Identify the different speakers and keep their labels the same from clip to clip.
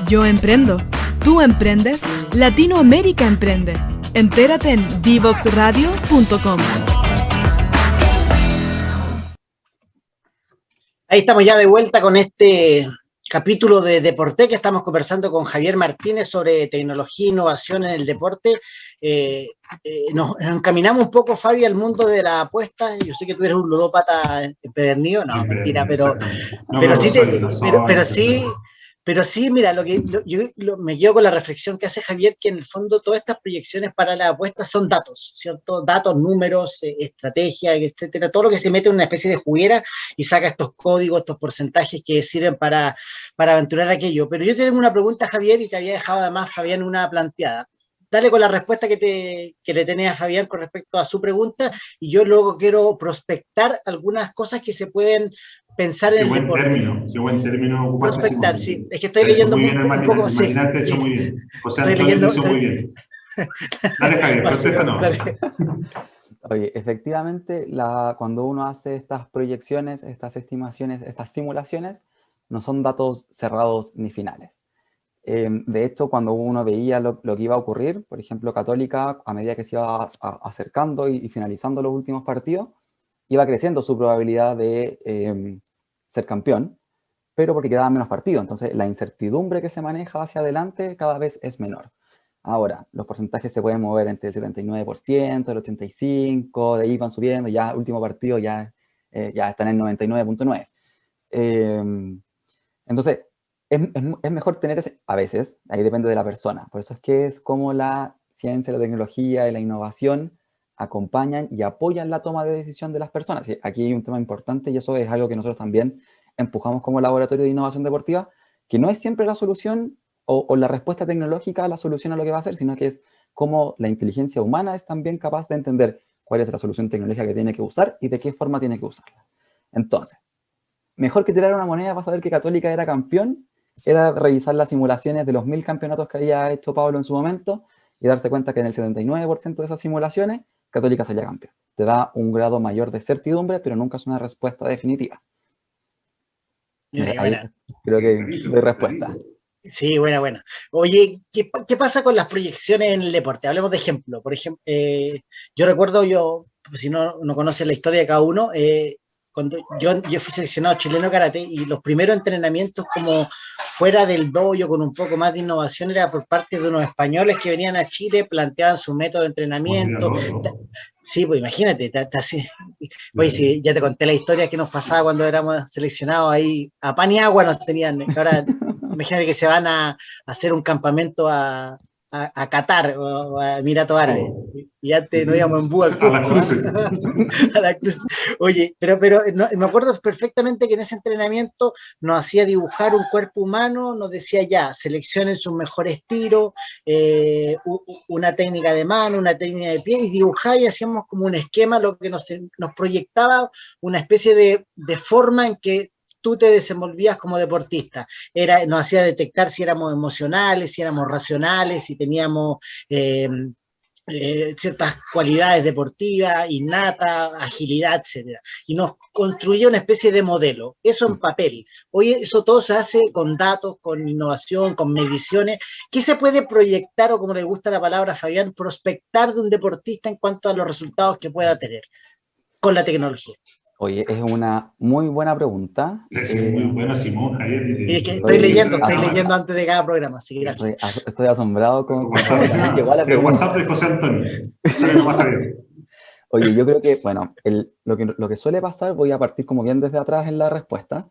Speaker 1: Yo emprendo. ¿Tú emprendes? Latinoamérica emprende. Entérate en divoxradio.com.
Speaker 2: Ahí estamos ya de vuelta con este capítulo de Deporte, que estamos conversando con Javier Martínez sobre tecnología e innovación en el deporte. Nos encaminamos un poco, Fabi, al mundo de la apuesta. Yo sé que tú eres un ludópata empedernido, no, mentira, pero
Speaker 3: no, pero
Speaker 2: sí,
Speaker 3: soy
Speaker 2: pero sí, mira, me quedo con la reflexión que hace Javier, que en el fondo todas estas proyecciones para las apuestas son datos, ¿cierto? Datos, números, estrategia, etcétera, todo lo que se mete en una especie de juguera y saca estos códigos, estos porcentajes que sirven para aventurar aquello. Pero yo te tengo una pregunta, Javier, y te había dejado además, Fabián, una planteada. Dale con la respuesta que le tenés a Fabián con respecto a su pregunta, y yo luego quiero prospectar algunas cosas que se pueden pensar en el deporte.
Speaker 3: Qué buen término ocupaste,
Speaker 2: Prospectar,
Speaker 3: Simón.
Speaker 2: sí. Es que estoy leyendo un poco, sí.
Speaker 3: Imaginarte hecho muy bien. José
Speaker 2: Estoy
Speaker 3: Antonio
Speaker 2: leyendo.
Speaker 3: lo hizo muy bien. Dale, Javier, prospectanos.
Speaker 2: Dale.
Speaker 4: Oye, efectivamente, cuando uno hace estas proyecciones, estas estimaciones, estas simulaciones, no son datos cerrados ni finales. De hecho, cuando uno veía lo que iba a ocurrir, por ejemplo, Católica, a medida que se iba acercando y finalizando los últimos partidos, iba creciendo su probabilidad de ser campeón, pero porque quedaban menos partidos. Entonces, la incertidumbre que se maneja hacia adelante cada vez es menor. Ahora, los porcentajes se pueden mover entre el 79%, el 85%, de ahí van subiendo, ya último partido ya están en 99.9%. Entonces, es mejor tener ese, a veces, ahí depende de la persona. Por eso es que es como la ciencia, la tecnología y la innovación acompañan y apoyan la toma de decisión de las personas. Y aquí hay un tema importante y eso es algo que nosotros también empujamos como laboratorio de innovación deportiva, que no es siempre la solución o la respuesta tecnológica a la solución a lo que va a hacer, sino que es cómo la inteligencia humana es también capaz de entender cuál es la solución tecnológica que tiene que usar y de qué forma tiene que usarla. Entonces, mejor que tirar una moneda para saber que Católica era campeón, era revisar las simulaciones de los 1000 campeonatos que había hecho Pablo en su momento y darse cuenta que en el 79% de esas simulaciones, Católica salía campeón. Te da un grado mayor de certidumbre, pero nunca es una respuesta definitiva. Ahí creo que doy respuesta.
Speaker 2: Sí, buena. Oye, ¿qué pasa con las proyecciones en el deporte? Hablemos de ejemplo. Por ejemplo, yo recuerdo, si no conoces la historia de cada uno, cuando yo fui seleccionado chileno karate y los primeros entrenamientos como fuera del dojo con un poco más de innovación era por parte de unos españoles que venían a Chile, planteaban su método de entrenamiento. Sí, pues imagínate, así. Oye, sí, ya te conté la historia que nos pasaba cuando éramos seleccionados ahí, a pan y agua nos tenían. Ahora, imagínate que se van a hacer un campamento a Qatar o a Emiratos Árabes. Y antes no íbamos en búho al Cusco,
Speaker 3: a la cruz.
Speaker 2: A la cruz. Oye, pero no, me acuerdo perfectamente que en ese entrenamiento nos hacía dibujar un cuerpo humano, nos decía ya, seleccionen sus mejores tiros, una técnica de mano, una técnica de pie, y dibujaba y hacíamos como un esquema, lo que nos proyectaba una especie de forma en que tú te desenvolvías como deportista. Nos hacía detectar si éramos emocionales, si éramos racionales, si teníamos ciertas cualidades deportivas, innata, agilidad, etcétera. Y nos construía una especie de modelo. Eso en papel. Hoy eso todo se hace con datos, con innovación, con mediciones. ¿Qué se puede proyectar, o como le gusta la palabra a Fabián, prospectar de un deportista en cuanto a los resultados que pueda tener con la tecnología?
Speaker 4: Oye, es una muy buena pregunta.
Speaker 3: Es muy buena, Simón, Javier.
Speaker 2: Estoy leyendo antes de cada programa, así que gracias.
Speaker 4: Estoy asombrado con
Speaker 3: llegó la pregunta. WhatsApp de José Antonio.
Speaker 4: Oye, yo creo que, bueno, lo que suele pasar, voy a partir como bien desde atrás en la respuesta,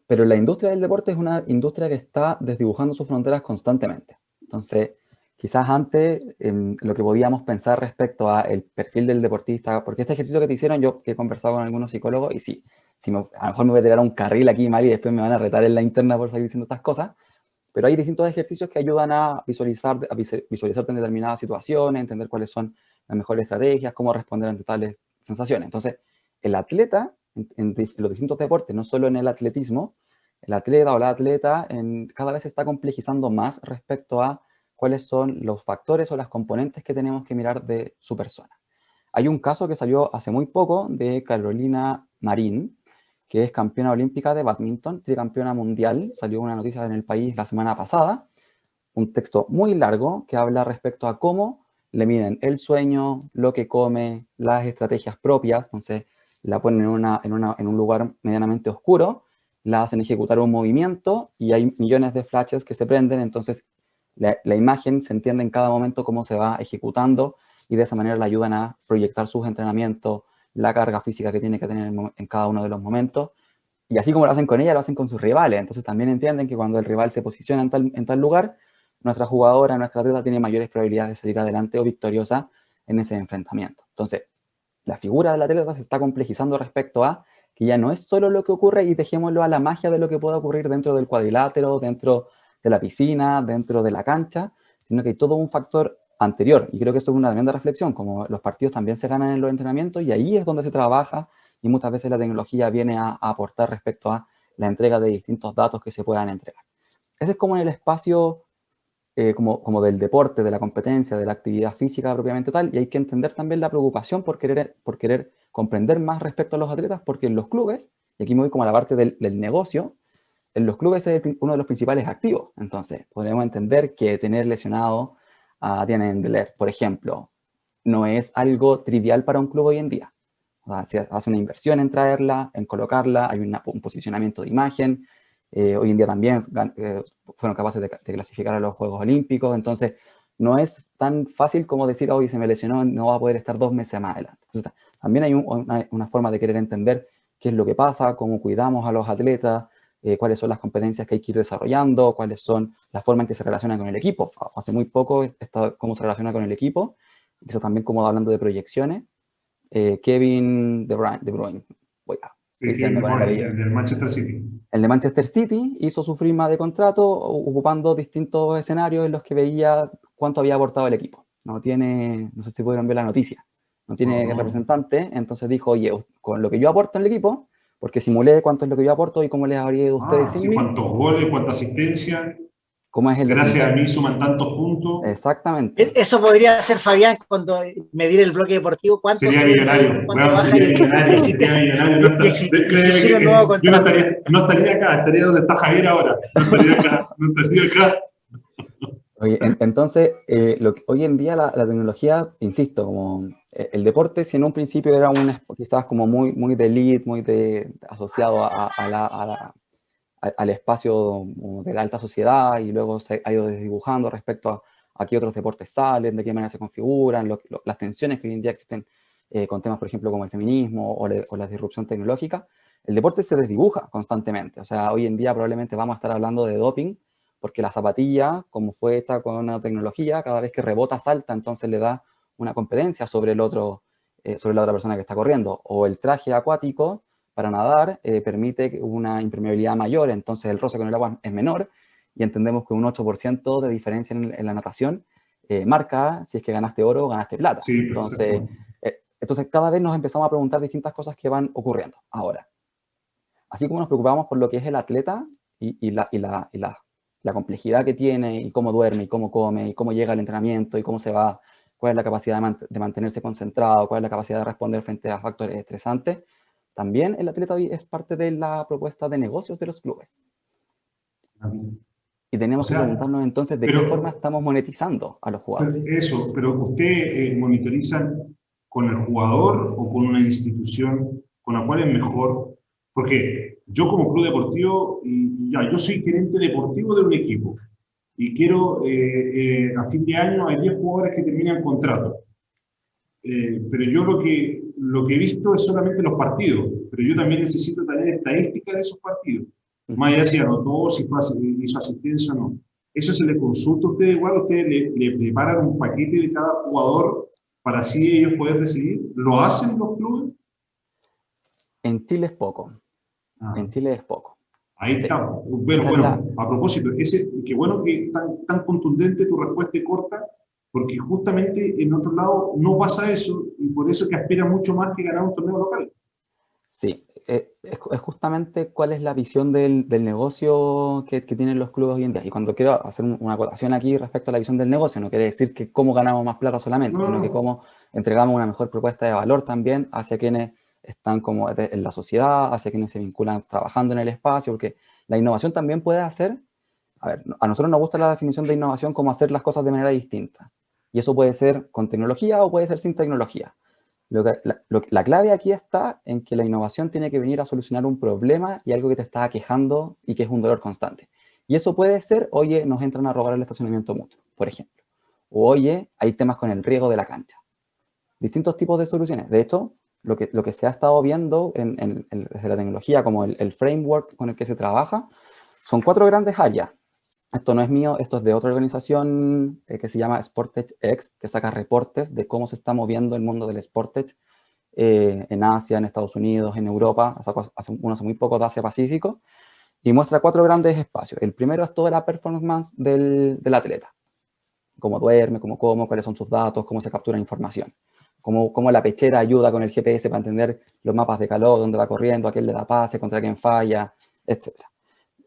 Speaker 4: pero la industria del deporte es una industria que está desdibujando sus fronteras constantemente. Entonces, quizás antes lo que podíamos pensar respecto al perfil del deportista, porque este ejercicio que te hicieron, yo que he conversado con algunos psicólogos, y sí, a lo mejor me voy a tirar un carril aquí mal y después me van a retar en la interna por seguir diciendo estas cosas, pero hay distintos ejercicios que ayudan a visualizarte en determinadas situaciones, entender cuáles son las mejores estrategias, cómo responder ante tales sensaciones. Entonces, el atleta, en los distintos deportes, no solo en el atletismo, el atleta o la atleta cada vez se está complejizando más respecto a cuáles son los factores o las componentes que tenemos que mirar de su persona. Hay un caso que salió hace muy poco de Carolina Marín, que es campeona olímpica de bádminton, tricampeona mundial, salió una noticia en El País la semana pasada, un texto muy largo que habla respecto a cómo le miden el sueño, lo que come, las estrategias propias, entonces la ponen en un lugar medianamente oscuro, la hacen ejecutar un movimiento y hay millones de flashes que se prenden, entonces la imagen se entiende en cada momento cómo se va ejecutando y de esa manera le ayudan a proyectar sus entrenamientos, la carga física que tiene que tener en cada uno de los momentos. Y así como lo hacen con ella, lo hacen con sus rivales. Entonces también entienden que cuando el rival se posiciona en tal lugar, nuestra jugadora, nuestra atleta tiene mayores probabilidades de salir adelante o victoriosa en ese enfrentamiento. Entonces, la figura del atleta se está complejizando respecto a que ya no es solo lo que ocurre y dejémoslo a la magia de lo que pueda ocurrir dentro del cuadrilátero, dentro de la piscina, dentro de la cancha, sino que hay todo un factor anterior. Y creo que eso es una tremenda reflexión, como los partidos también se ganan en los entrenamientos y ahí es donde se trabaja y muchas veces la tecnología viene a aportar respecto a la entrega de distintos datos que se puedan entregar. Ese es como en el espacio como del deporte, de la competencia, de la actividad física propiamente tal, y hay que entender también la preocupación por querer comprender más respecto a los atletas, porque en los clubes, y aquí me voy como a la parte del negocio, en los clubes es uno de los principales activos. Entonces, podemos entender que tener lesionado a Diana Endeler, por ejemplo, no es algo trivial para un club hoy en día. O sea, se hace una inversión en traerla, en colocarla, hay un posicionamiento de imagen. Hoy en día también fueron capaces de clasificar a los Juegos Olímpicos. Entonces, no es tan fácil como decir, hoy se me lesionó, no va a poder estar 2 meses más adelante. Entonces, también hay una forma de querer entender qué es lo que pasa, cómo cuidamos a los atletas, cuáles son las competencias que hay que ir desarrollando, cuáles son las formas en que se relacionan con el equipo. Hace muy poco cómo se relaciona con el equipo, eso también como hablando de proyecciones. Kevin De Bruyne.
Speaker 3: Sí, Kevin De Bruyne, el del Manchester City.
Speaker 4: El de Manchester City hizo su firma de contrato ocupando distintos escenarios en los que veía cuánto había aportado el equipo. No sé si pudieron ver la noticia, no tiene representante, entonces dijo, oye, con lo que yo aporto en el equipo, porque simulé cuánto es lo que yo aporto y cómo les habría ido a ustedes sin mí.
Speaker 3: ¿Cuántos goles, cuánta asistencia?
Speaker 4: ¿Cómo es
Speaker 3: Gracias a mí suman tantos puntos.
Speaker 4: Exactamente.
Speaker 2: Eso podría hacer Fabián cuando medir el bloque deportivo. ¿Cuánto
Speaker 3: sería millonario? Yo no estaría acá, estaría donde está Javier ahora. No estaría acá.
Speaker 4: Oye, entonces, hoy en día la tecnología, insisto, como el deporte, si en un principio era quizás como muy de elite, asociado al espacio de la alta sociedad, y luego se ha ido desdibujando respecto a qué otros deportes salen, de qué manera se configuran, las tensiones que hoy en día existen con temas, por ejemplo, como el feminismo o la disrupción tecnológica. El deporte se desdibuja constantemente. O sea, hoy en día probablemente vamos a estar hablando de doping, porque la zapatilla, como fue hecha con una tecnología, cada vez que rebota salta, entonces le da una competencia sobre la otra persona que está corriendo. O el traje acuático para nadar permite una impermeabilidad mayor, entonces el roce con el agua es menor, y entendemos que un 8% de diferencia en la natación marca si es que ganaste oro o ganaste plata.
Speaker 3: Sí,
Speaker 4: entonces cada vez nos empezamos a preguntar distintas cosas que van ocurriendo. Ahora, así como nos preocupamos por lo que es el atleta y la complejidad que tiene, y cómo duerme, y cómo come, y cómo llega al entrenamiento, y cómo se va, cuál es la capacidad de mantenerse concentrado, cuál es la capacidad de responder frente a factores estresantes, también el atleta hoy es parte de la propuesta de negocios de los clubes. Y tenemos que preguntarnos entonces de qué forma estamos monetizando a los jugadores.
Speaker 3: Pero ¿usted monitorizan con el jugador o con una institución con la cual es mejor? Porque yo como club deportivo, yo soy gerente deportivo de un equipo y quiero, a fin de año hay 10 jugadores que terminan contrato. Pero yo lo que he visto es solamente los partidos, pero yo también necesito tener estadísticas de esos partidos. Más allá si anotó, si hizo asistencia o no. ¿Eso se le consulta a ustedes igual? ¿Ustedes le preparan un paquete de cada jugador para así ellos poder decidir? ¿Lo hacen los clubes?
Speaker 4: En Chile es poco. En Chile es poco.
Speaker 3: Ahí está. Bueno, a propósito, qué bueno que tan contundente tu respuesta y corta, porque justamente en otro lado no pasa eso, y por eso que aspira mucho más que ganar un torneo local.
Speaker 4: Sí, es justamente cuál es la visión del negocio que tienen los clubes hoy en día. Y cuando quiero hacer una acotación aquí respecto a la visión del negocio, no quiere decir que cómo ganamos más plata solamente, sino que cómo entregamos una mejor propuesta de valor también hacia quienes están como en la sociedad, hacia quienes se vinculan trabajando en el espacio, porque la innovación también puede hacer, a ver, a nosotros nos gusta la definición de innovación como hacer las cosas de manera distinta. Y eso puede ser con tecnología o puede ser sin tecnología. La clave aquí está en que la innovación tiene que venir a solucionar un problema y algo que te está aquejando y que es un dolor constante. Y eso puede ser, oye, nos entran a robar el estacionamiento mutuo, por ejemplo. O oye, hay temas con el riego de la cancha. Distintos tipos de soluciones. De hecho, lo que se ha estado viendo desde la tecnología, como el framework con el que se trabaja, son 4 grandes áreas. Esto no es mío, esto es de otra organización que se llama SportTech, que saca reportes de cómo se está moviendo el mundo del SportTech en Asia, en Estados Unidos, en Europa, hace muy poco de Asia-Pacífico, y muestra 4 grandes espacios. El primero es toda la performance del atleta. Cómo duerme, cómo come, cuáles son sus datos, cómo se captura información. Cómo la pechera ayuda con el GPS para entender los mapas de calor, dónde va corriendo, a quién le da pase, contra quién falla, etc.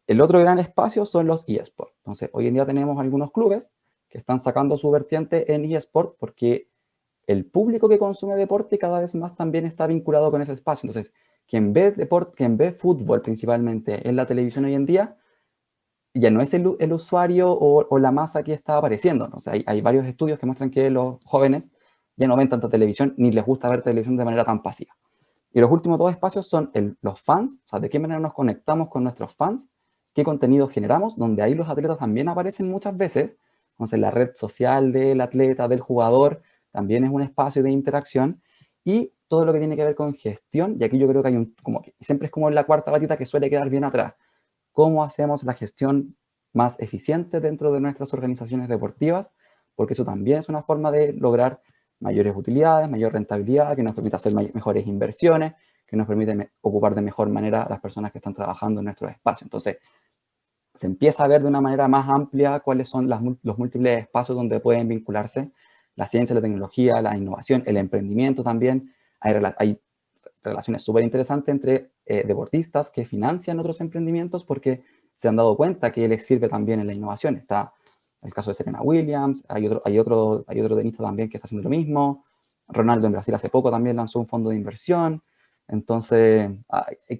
Speaker 4: El otro gran espacio son los eSports. Entonces, hoy en día tenemos algunos clubes que están sacando su vertiente en eSports porque el público que consume deporte cada vez más también está vinculado con ese espacio. Entonces, quien ve fútbol principalmente en la televisión hoy en día, ya no es el usuario o la masa que está apareciendo. Entonces, hay varios estudios que muestran que los jóvenes ya no ven tanta televisión ni les gusta ver televisión de manera tan pasiva. Y los últimos 2 espacios son los fans, o sea, de qué manera nos conectamos con nuestros fans, qué contenido generamos, donde ahí los atletas también aparecen muchas veces. Entonces, la red social del atleta, del jugador, también es un espacio de interacción. Y todo lo que tiene que ver con gestión, y aquí yo creo que hay siempre es como la cuarta patita que suele quedar bien atrás. ¿Cómo hacemos la gestión más eficiente dentro de nuestras organizaciones deportivas? Porque eso también es una forma de lograr mayores utilidades, mayor rentabilidad, que nos permite hacer mejores inversiones, que nos permite ocupar de mejor manera a las personas que están trabajando en nuestros espacios. Entonces, se empieza a ver de una manera más amplia cuáles son los múltiples espacios donde pueden vincularse la ciencia, la tecnología, la innovación, el emprendimiento también. Hay relaciones súper interesantes entre deportistas que financian otros emprendimientos porque se han dado cuenta que les sirve también en la innovación. Está el caso de Serena Williams, hay otro tenista también que está haciendo lo mismo. Ronaldo en Brasil hace poco también lanzó un fondo de inversión. Entonces,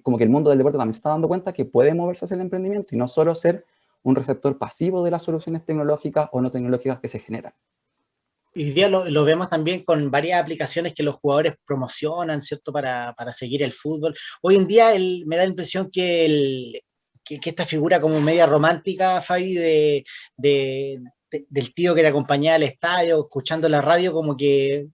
Speaker 4: como que el mundo del deporte también se está dando cuenta que puede moverse hacia el emprendimiento y no solo ser un receptor pasivo de las soluciones tecnológicas o no tecnológicas que se generan.
Speaker 2: Hoy día lo vemos también con varias aplicaciones que los jugadores promocionan, ¿cierto? Para seguir el fútbol. Hoy en día me da la impresión que esta figura como media romántica, Fabi, del tío que te acompañaba al estadio, escuchando la radio, como que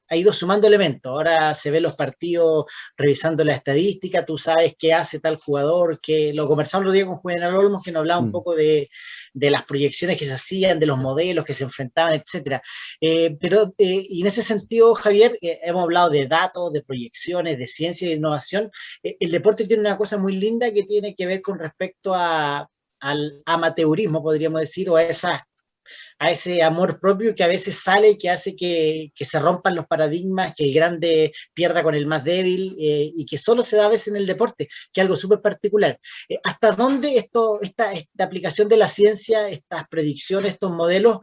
Speaker 2: ha ido sumando elementos. Ahora se ven los partidos revisando la estadística, tú sabes qué hace tal jugador, que lo conversamos el otro día con Julián Olmos, que nos hablaba un poco de las proyecciones que se hacían, de los modelos que se enfrentaban, etc. Y en ese sentido, Javier, hemos hablado de datos, de proyecciones, de ciencia y de innovación. El deporte tiene una cosa muy linda que tiene que ver con respecto al amateurismo, podríamos decir, o a ese amor propio que a veces sale y que hace que se rompan los paradigmas, que el grande pierda con el más débil, y que solo se da a veces en el deporte, que es algo súper particular. ¿Hasta dónde esta aplicación de la ciencia, estas predicciones, estos modelos,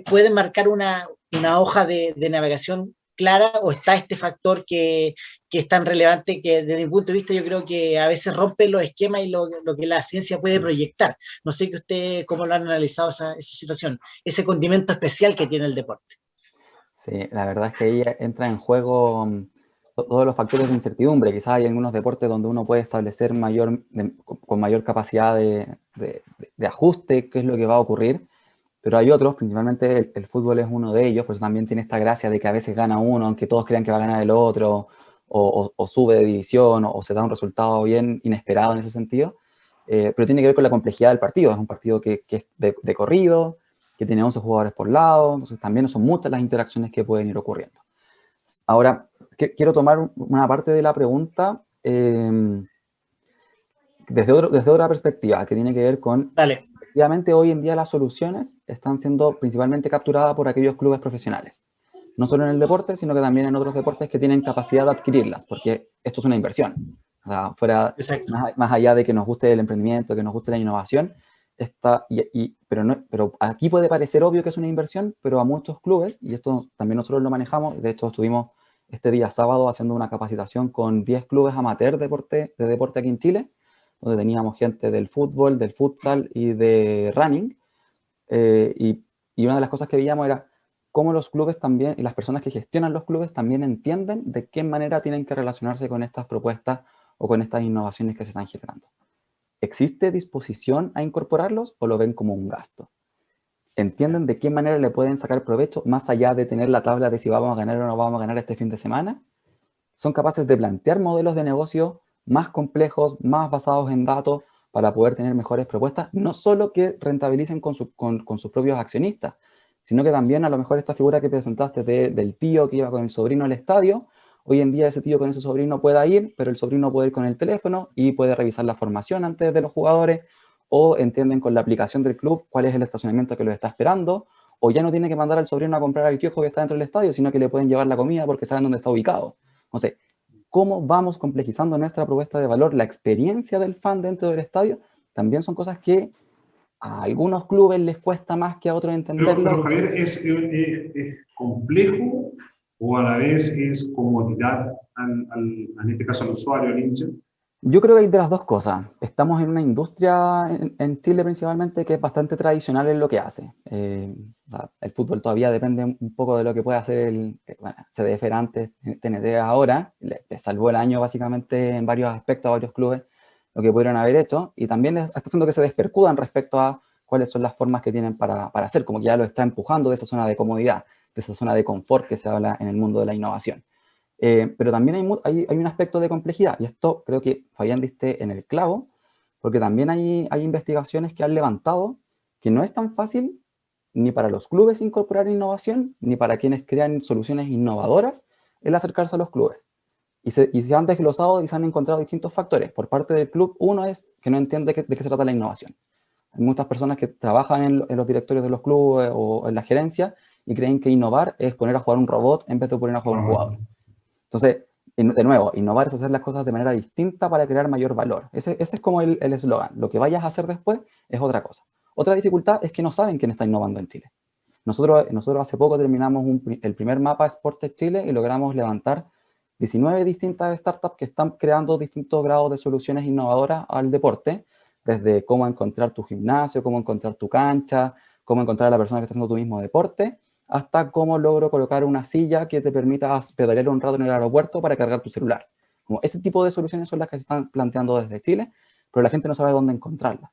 Speaker 2: pueden marcar una hoja de navegación clara, o está este factor que es tan relevante que desde mi punto de vista yo creo que a veces rompe los esquemas y lo que la ciencia puede proyectar? No sé que ustedes cómo lo han analizado esa situación, ese condimento especial que tiene el deporte.
Speaker 4: Sí, la verdad es que ahí entra en juego todos los factores de incertidumbre. Quizás hay algunos deportes donde uno puede establecer con mayor capacidad de ajuste qué es lo que va a ocurrir, pero hay otros, principalmente el fútbol es uno de ellos, por eso también tiene esta gracia de que a veces gana uno, aunque todos crean que va a ganar el otro, o sube de división, o se da un resultado bien inesperado en ese sentido, pero tiene que ver con la complejidad del partido. Es un partido que es de corrido, que tiene 11 jugadores por lado, entonces también son muchas las interacciones que pueden ir ocurriendo. Ahora, quiero tomar una parte de la pregunta desde otra perspectiva, que tiene que ver con...
Speaker 2: Dale.
Speaker 4: Efectivamente, hoy en día las soluciones están siendo principalmente capturadas por aquellos clubes profesionales. No solo en el deporte, sino que también en otros deportes que tienen capacidad de adquirirlas, porque esto es una inversión. O sea, más allá de que nos guste el emprendimiento, que nos guste la innovación, pero aquí puede parecer obvio que es una inversión, pero a muchos clubes, y esto también nosotros lo manejamos, de hecho estuvimos este día sábado haciendo una capacitación con 10 clubes amateur de deporte aquí en Chile, donde teníamos gente del fútbol, del futsal y de running. Y una de las cosas que veíamos era cómo los clubes también, y las personas que gestionan los clubes también entienden de qué manera tienen que relacionarse con estas propuestas o con estas innovaciones que se están generando. ¿Existe disposición a incorporarlos o lo ven como un gasto? ¿Entienden de qué manera le pueden sacar provecho más allá de tener la tabla de si vamos a ganar o no vamos a ganar este fin de semana? ¿Son capaces de plantear modelos de negocio más complejos, más basados en datos para poder tener mejores propuestas? No solo que rentabilicen con sus propios accionistas, sino que también a lo mejor esta figura que presentaste del tío que iba con el sobrino al estadio, hoy en día ese tío con ese sobrino pueda ir, pero el sobrino puede ir con el teléfono y puede revisar la formación antes de los jugadores, o entienden con la aplicación del club cuál es el estacionamiento que los está esperando, o ya no tiene que mandar al sobrino a comprar al kiosco que está dentro del estadio, sino que le pueden llevar la comida porque saben dónde está ubicado. Entonces, ¿cómo vamos complejizando nuestra propuesta de valor? La experiencia del fan dentro del estadio también son cosas que a algunos clubes les cuesta más que a otros entenderlo.
Speaker 3: Pero Javier, ¿es complejo o a la vez es comodidad, en este caso al usuario, al hincha?
Speaker 4: Yo creo que hay de las dos cosas. Estamos en una industria, en Chile principalmente, que es bastante tradicional en lo que hace. O sea, el fútbol todavía depende un poco de lo que puede hacer CDF era antes, TNT ahora. Le salvó el año básicamente en varios aspectos a varios clubes lo que pudieron haber hecho, y también está haciendo que se despercudan respecto a cuáles son las formas que tienen para hacer, como que ya lo está empujando de esa zona de comodidad, de esa zona de confort que se habla en el mundo de la innovación. Pero también hay un aspecto de complejidad, y esto creo que Fabián diste en el clavo, porque también hay investigaciones que han levantado que no es tan fácil ni para los clubes incorporar innovación, ni para quienes crean soluciones innovadoras el acercarse a los clubes. Y se han desglosado y se han encontrado distintos factores. Por parte del club, uno es que no entiende de qué se trata la innovación. Hay muchas personas que trabajan en los directorios de los clubes o en la gerencia y creen que innovar es poner a jugar un robot en vez de poner a jugar un jugador. Entonces, de nuevo, innovar es hacer las cosas de manera distinta para crear mayor valor. Ese es como el eslogan. Lo que vayas a hacer después es otra cosa. Otra dificultad es que no saben quién está innovando en Chile. Nosotros hace poco terminamos el primer mapa Sportes Chile y logramos levantar 19 distintas startups que están creando distintos grados de soluciones innovadoras al deporte, desde cómo encontrar tu gimnasio, cómo encontrar tu cancha, cómo encontrar a la persona que está haciendo tu mismo deporte, hasta cómo logro colocar una silla que te permita pedalear un rato en el aeropuerto para cargar tu celular. Como ese tipo de soluciones son las que se están planteando desde Chile, pero la gente no sabe dónde encontrarlas.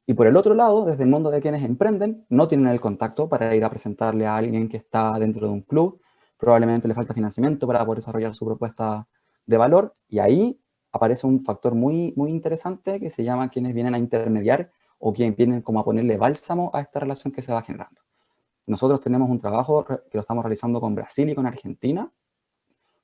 Speaker 4: Y por el otro lado, desde el mundo de quienes emprenden, no tienen el contacto para ir a presentarle a alguien que está dentro de un club, probablemente le falta financiamiento para poder desarrollar su propuesta de valor, y ahí aparece un factor muy, muy interesante que se llama quienes vienen a intermediar o quienes vienen como a ponerle bálsamo a esta relación que se va generando. Nosotros tenemos un trabajo que lo estamos realizando con Brasil y con Argentina,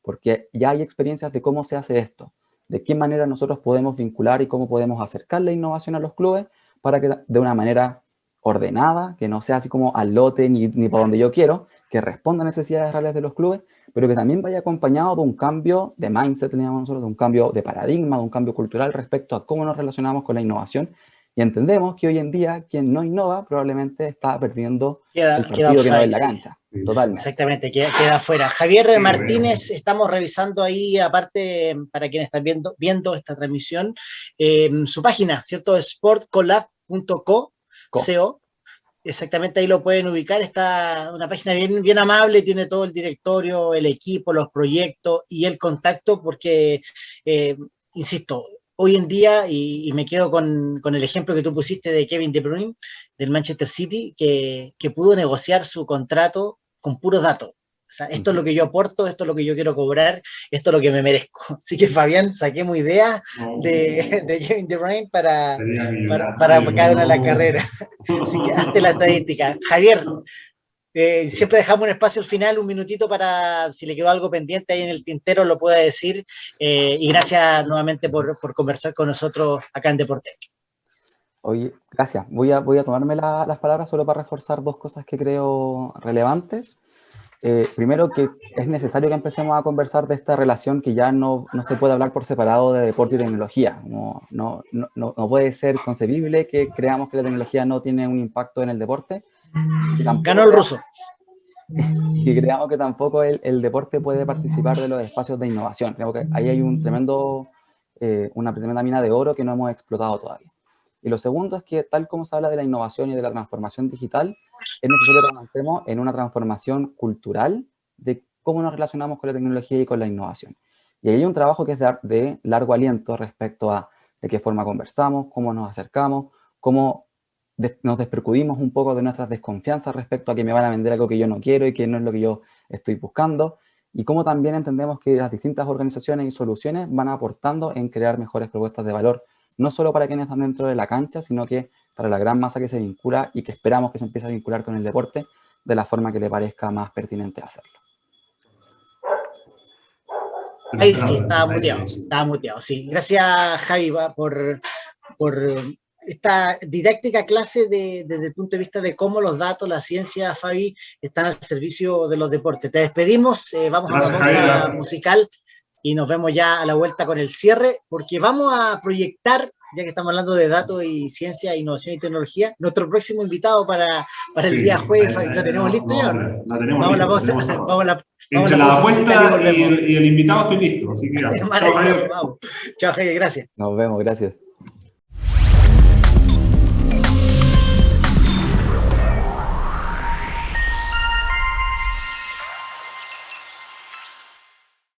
Speaker 4: porque ya hay experiencias de cómo se hace esto, de qué manera nosotros podemos vincular y cómo podemos acercar la innovación a los clubes para que de una manera ordenada, que no sea así como al lote ni por donde yo quiero, que responda a necesidades reales de los clubes, pero que también vaya acompañado de un cambio de mindset, teníamos nosotros, de un cambio de paradigma, de un cambio cultural respecto a cómo nos relacionamos con la innovación. Y entendemos que hoy en día quien no innova probablemente está perdiendo el partido que no ve en la cancha. Sí. Totalmente.
Speaker 2: Exactamente, queda fuera. Javier Martínez, estamos revisando ahí, aparte, para quienes están viendo esta transmisión, su página, ¿cierto? sportcolab.co. Exactamente, ahí lo pueden ubicar. Está una página bien amable, tiene todo el directorio, el equipo, los proyectos y el contacto, porque, insisto, hoy en día, y me quedo con el ejemplo que tú pusiste de Kevin De Bruyne, del Manchester City, que pudo negociar su contrato con puros datos. O sea, esto es lo que yo aporto, esto es lo que yo quiero cobrar, esto es lo que me merezco. Así que, Fabián, saquemos ideas de Kevin De Bruyne para cada una de las carreras. Así que hazte la estadística. Javier, siempre dejamos un espacio al final, un minutito para, si le quedó algo pendiente ahí en el tintero, lo pueda decir. Y gracias nuevamente por conversar con nosotros acá en Deporte.
Speaker 4: Oye, gracias. Voy a tomarme las palabras solo para reforzar dos cosas que creo relevantes. Primero, que es necesario que empecemos a conversar de esta relación que ya no se puede hablar por separado de deporte y tecnología. No puede ser concebible que creamos que la tecnología no tiene un impacto en el deporte.
Speaker 2: Ganó el ruso.
Speaker 4: y creamos que tampoco el deporte puede participar de los espacios de innovación. Creo que ahí hay una tremenda mina de oro que no hemos explotado todavía. Y lo segundo es que, tal como se habla de la innovación y de la transformación digital, es necesario que avancemos en una transformación cultural de cómo nos relacionamos con la tecnología y con la innovación. Y ahí hay un trabajo que es de largo aliento respecto a de qué forma conversamos, cómo nos acercamos, cómo nos despercudimos un poco de nuestras desconfianzas respecto a que me van a vender algo que yo no quiero y que no es lo que yo estoy buscando, y cómo también entendemos que las distintas organizaciones y soluciones van aportando en crear mejores propuestas de valor, no solo para quienes están dentro de la cancha, sino que para la gran masa que se vincula y que esperamos que se empiece a vincular con el deporte de la forma que le parezca más pertinente hacerlo.
Speaker 2: Ahí sí, estaba muteado, sí. Gracias, Javi, por esta didáctica clase desde el punto de vista de cómo los datos, la ciencia, Fabi, están al servicio de los deportes. Te despedimos, vamos a una pausa musical y nos vemos ya a la vuelta con el cierre, porque vamos a proyectar, ya que estamos hablando de datos y ciencia, innovación y tecnología, nuestro próximo invitado para el día jueves. ¿Lo tenemos listo ya?
Speaker 3: La tenemos
Speaker 2: vamos
Speaker 3: listo.
Speaker 2: Entre
Speaker 3: la apuesta y el invitado estoy listo, así que ya.
Speaker 2: Maravilloso, vamos. Chao, Javier, gracias.
Speaker 4: Nos vemos, gracias.